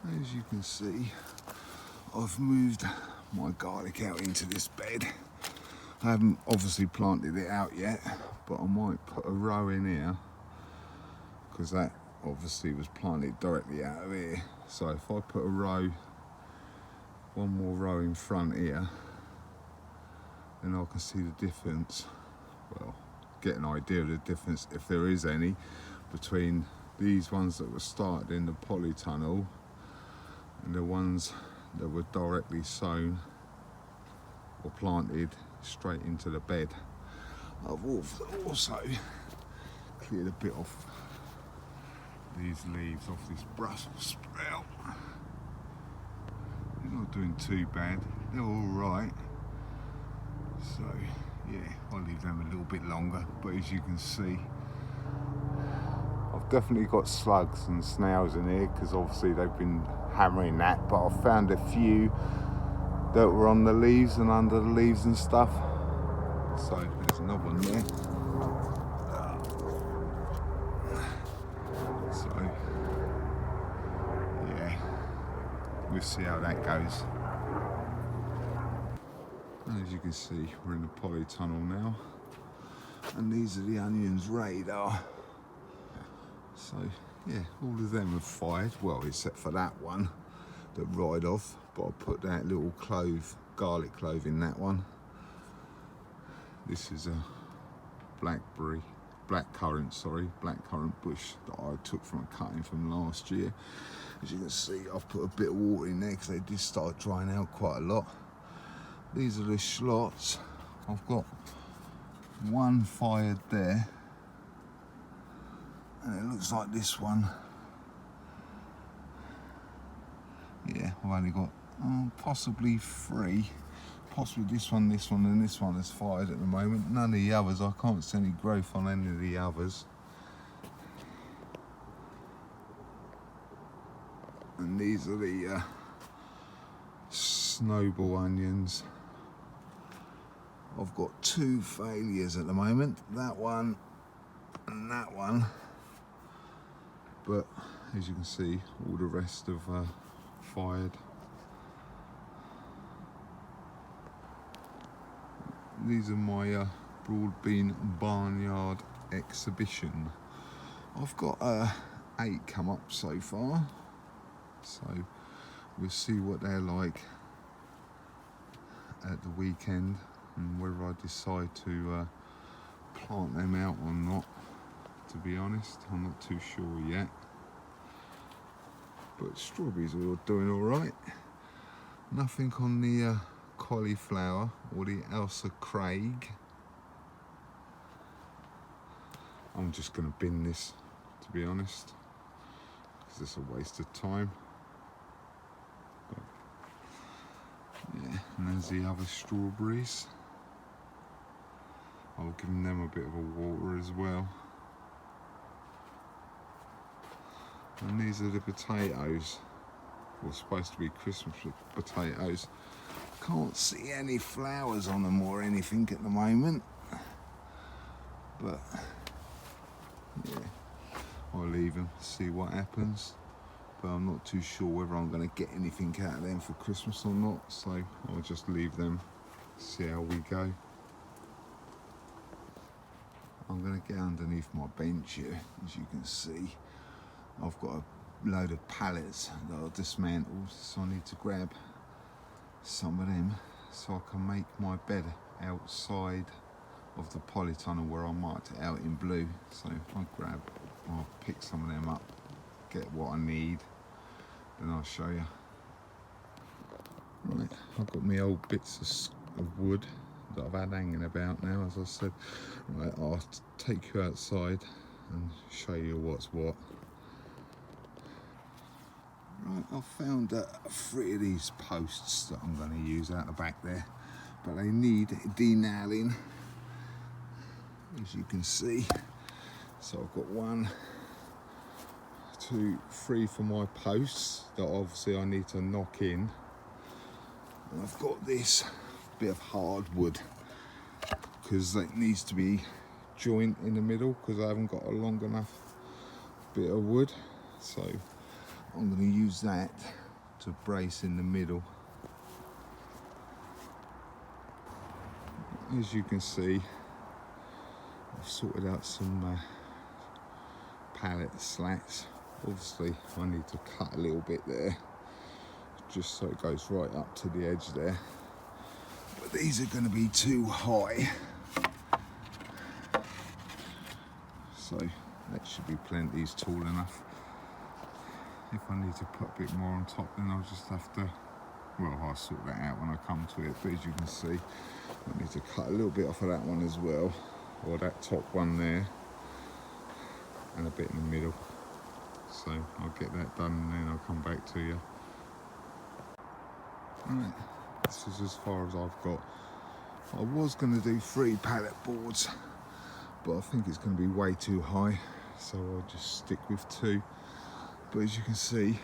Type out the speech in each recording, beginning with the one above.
As you can see, I've moved my garlic out into this bed. I haven't obviously planted it out yet, but I might put a row in here because that obviously was planted directly out of here. So if I put a row, one more row in front here, then I can see the difference. Well, get an idea of the difference, if there is any, between these ones that were started in the polytunnel and the ones that were directly sown or planted straight into the bed. I've also cleared a bit off these leaves off this Brussels sprout. They're not doing too bad, they're all right. So yeah, I'll leave them a little bit longer, but as you can see, I've definitely got slugs and snails in here because obviously they've been hammering that, but I've found a few that were on the leaves and under the leaves and stuff. So there's another one there. So yeah, we'll see how that goes. As you can see, we're in the polytunnel now, and these are the onions radar. So yeah, all of them have fired, well, except for that one that ride off, but I'll put that little clove, garlic clove in that one. This is a blackcurrant bush that I took from a cutting from last year. As you can see, I've put a bit of water in there because they did start drying out quite a lot. These are the schlots. I've got one fired there, and it looks like this one. Yeah, I've only got possibly three. Possibly this one, and this one is fired at the moment. None of the others, I can't see any growth on any of the others. And these are the snowball onions. I've got two failures at the moment, that one and that one. But as you can see, all the rest have fired. These are my broad bean barnyard exhibition. I've got 8 come up so far, so we'll see what they're like at the weekend and whether I decide to plant them out or not. To be honest, I'm not too sure yet, but strawberries are doing all right. Nothing on the cauliflower or the Elsa Craig. I'm just going to bin this, to be honest, because it's a waste of time. But, yeah, and there's the other strawberries. I'll give them a bit of a water as well. And these are the potatoes, well, supposed to be Christmas potatoes. Can't see any flowers on them or anything at the moment, but yeah, I'll leave them, see what happens. But I'm not too sure whether I'm going to get anything out of them for Christmas or not, so I'll just leave them, see how we go. I'm going to get underneath my bench here. As you can see, I've got a load of pallets that I'll dismantle, so I need to grab some of them so I can make my bed outside of the polytunnel where I marked it out in blue. So if I'll pick some of them up, get what I need, then I'll show you. Right, I've got my old bits of wood that I've had hanging about now, as I said. Right, I'll take you outside and show you what's what. Right, I've found 3 of these posts that I'm going to use out the back there, but they need denailing, as you can see. So I've got 1, 2, 3 for my posts that obviously I need to knock in. And I've got this bit of hardwood because it needs to be joint in the middle because I haven't got a long enough bit of wood. So I'm going to use that to brace in the middle. As you can see, I've sorted out some pallet slats. Obviously I need to cut a little bit there just so it goes right up to the edge there, but these are going to be too high, so that should be plenty, is tall enough. If I need to put a bit more on top, then I'll just have to, well, I'll sort that out when I come to it. But as you can see, I need to cut a little bit off of that one as well, or that top one there, and a bit in the middle. So I'll get that done and then I'll come back to you. Right, this is as far as I've got. I was going to do 3 pallet boards, but I think it's going to be way too high, so I'll just stick with 2. But as you can see,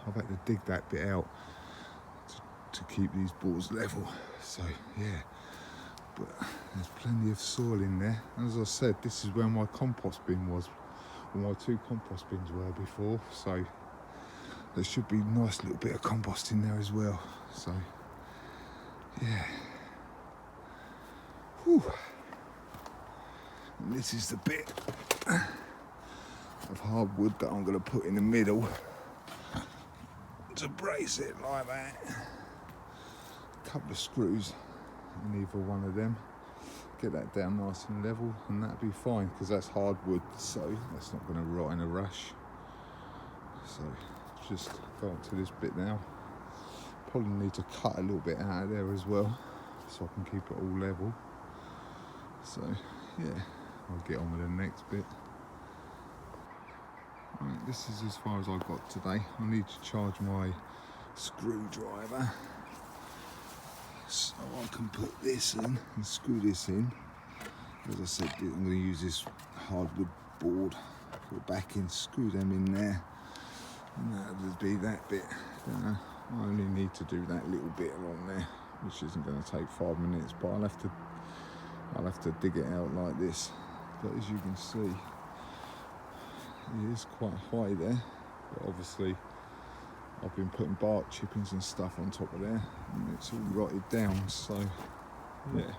I've had to dig that bit out to keep these boards level. So yeah, but there's plenty of soil in there. As I said, this is where my compost bin was, or my 2 compost bins were before. So there should be a nice little bit of compost in there as well. So yeah. Whew. And this is the bit of hardwood that I'm going to put in the middle to brace it like that. A couple of screws in either one of them, get that down nice and level, and that'll be fine because that's hardwood, so that's not going to rot in a rush. So just go on to this bit now. Probably need to cut a little bit out of there as well so I can keep it all level. So yeah, I'll get on with the next bit. Right, this is as far as I've got today. I need to charge my screwdriver so I can put this in and screw this in. As I said, I'm going to use this hardwood board for the backing, screw them in there, and that'll be that bit. I only need to do that little bit along there, which isn't going to take 5 minutes, but I'll have to dig it out like this. But as you can see, it is quite high there, but obviously I've been putting bark chippings and stuff on top of there, and it's all rotted down. So yeah,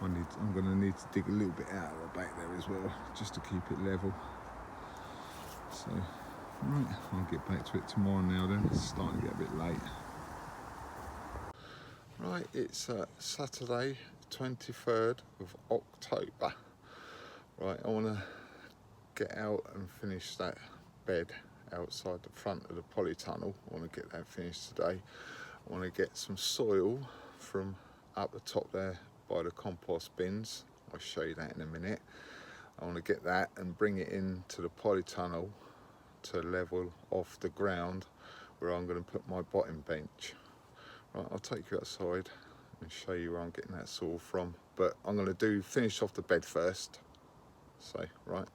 I'm going to need to dig a little bit out of the back there as well, just to keep it level. So right, I'll get back to it tomorrow now then. It's starting to get a bit late. Right, it's Saturday 23rd of October. Right, I want to get out and finish that bed outside the front of the polytunnel. I want to get that finished today. I want to get some soil from up the top there by the compost bins. I'll show you that in a minute. I want to get that and bring it into the polytunnel to level off the ground where I'm going to put my bottom bench. Right, I'll take you outside and show you where I'm getting that soil from, but I'm going to finish off the bed first. So right,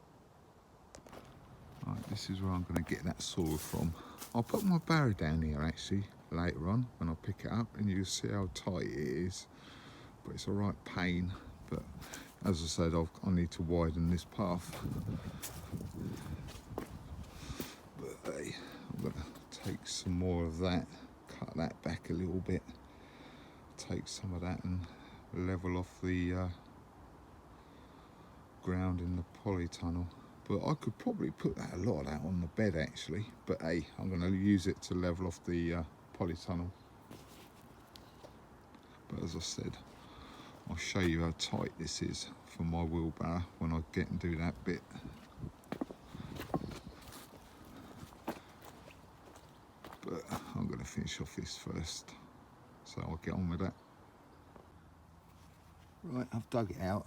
this is where I'm going to get that soil from. I'll put my barrow down here actually later on when I pick it up, and you'll see how tight it is, but it's a right pain. But as I said, I need to widen this path. But hey, I'm going to take some more of that, cut that back a little bit, take some of that and level off the ground in the polytunnel. But I could probably put a lot of that on the bed actually, but hey, I'm going to use it to level off the polytunnel. But as I said, I'll show you how tight this is for my wheelbarrow when I get and do that bit. But I'm going to finish off this first, so I'll get on with that. Right, I've dug it out.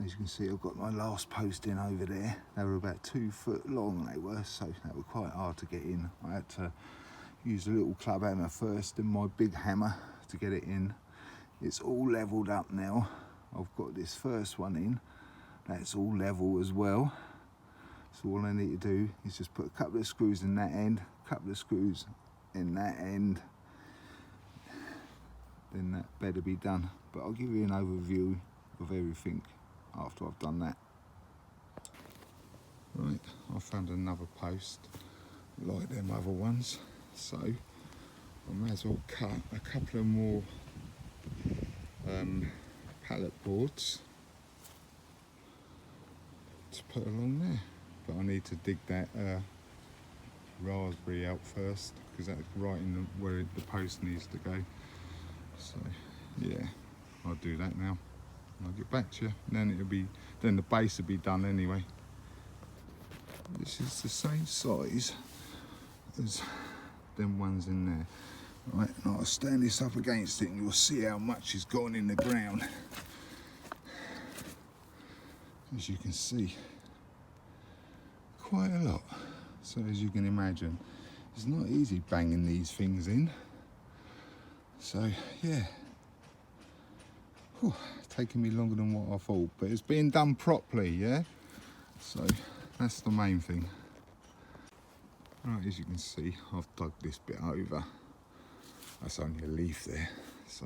As you can see, I've got my last post in over there. They were about 2 foot long, they were, so they were quite hard to get in. I had to use a little club hammer first, then my big hammer to get it in. It's all levelled up now. I've got this first one in. That's all level as well. So all I need to do is just put a couple of screws in that end, a couple of screws in that end. Then that better be done. But I'll give you an overview of everything after I've done that. Right, I found another post. like them other ones. So I may as well cut a couple of more pallet boards to put along there. But I need to dig that raspberry out first, because that's right in where the post needs to go. So yeah, I'll do that now. I'll get back to you. Then the base will be done anyway. This is the same size as them ones in there. Right, and I'll stand this up against it and you'll see how much has gone in the ground. As you can see, quite a lot. So as you can imagine, it's not easy banging these things in. So yeah, whew, taking me longer than what I thought, but it's being done properly, yeah? So that's the main thing. Right, as you can see, I've dug this bit over. That's only a leaf there, so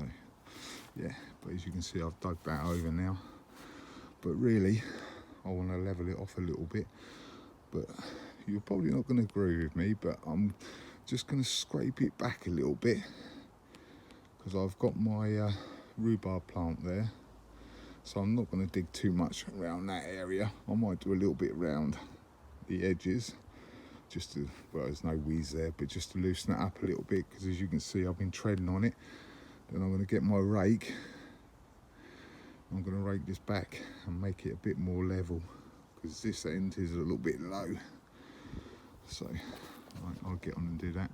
yeah, but as you can see, I've dug that over now. But really, I want to level it off a little bit, but you're probably not going to agree with me, but I'm just going to scrape it back a little bit, because I've got my rhubarb plant there, so I'm not going to dig too much around that area. I might do a little bit around the edges, just to, well, there's no weeds there, but just to loosen it up a little bit, because as you can see, I've been treading on it. Then I'm going to get my rake. I'm going to rake this back and make it a bit more level, because this end is a little bit low. So right, I'll get on and do that.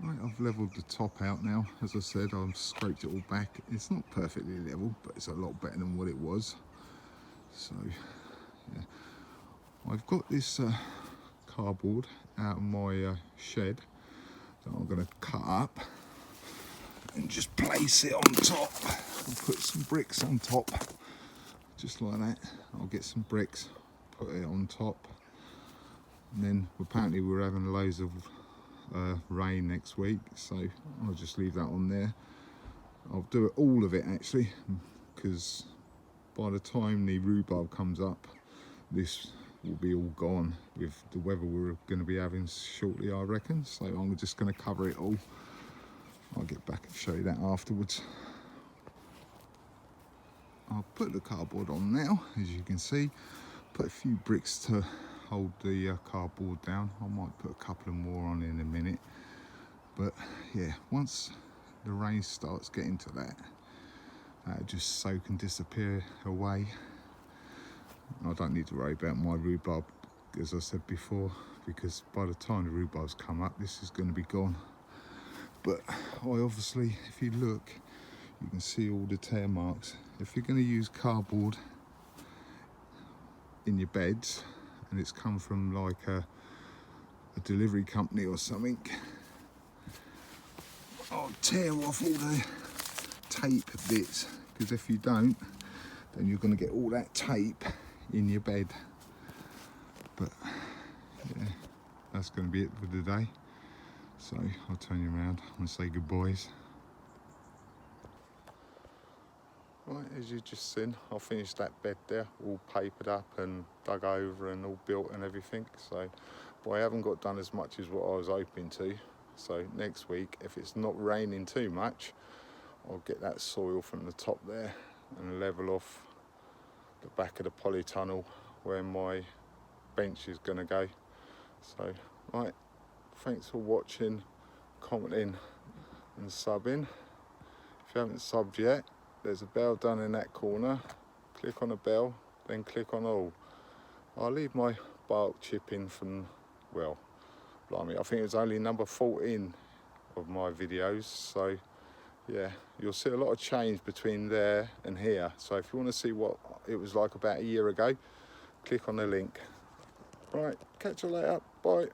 Right, I've levelled the top out now. As I said, I've scraped it all back. It's not perfectly level, but it's a lot better than what it was. So yeah, I've got this cardboard out of my shed that I'm going to cut up and just place it on top. I'll put some bricks on top, just like that. I'll get some bricks, put it on top, and then apparently we're having loads of rain next week, so I'll just leave that on there. I'll do it, all of it actually, because by the time the rhubarb comes up, this will be all gone with the weather we're going to be having shortly, I reckon. So I'm just going to cover it all. I'll get back and show you that afterwards. I'll put the cardboard on now, as you can see. Put a few bricks to hold the cardboard down. I might put a couple of more on in a minute. But yeah, once the rain starts getting to that, that'll just soak and disappear away. I don't need to worry about my rhubarb, as I said before, because by the time the rhubarbs come up, this is going to be gone. But I obviously, if you look, you can see all the tear marks. If you're going to use cardboard in your beds, and it's come from like a delivery company or something, I'll tear off all the tape bits, because if you don't, then you're going to get all that tape in your bed. But yeah, that's going to be it for today. So I'll turn you around and say goodbyes. Right, as you just seen, I finished that bed there, all papered up and dug over and all built and everything. So, but I haven't got done as much as what I was hoping to. So next week, if it's not raining too much, I'll get that soil from the top there and level off the back of the polytunnel where my bench is going to go. So, right, thanks for watching, commenting and subbing. If you haven't subbed yet, there's a bell down in that corner. Click on the bell, then click on all. I'll leave my bark chip in from, well, blimey, I think it's only number 14 of my videos. So yeah, you'll see a lot of change between there and here. So if you want to see what it was like about a year ago, click on the link. Right, catch you later, bye.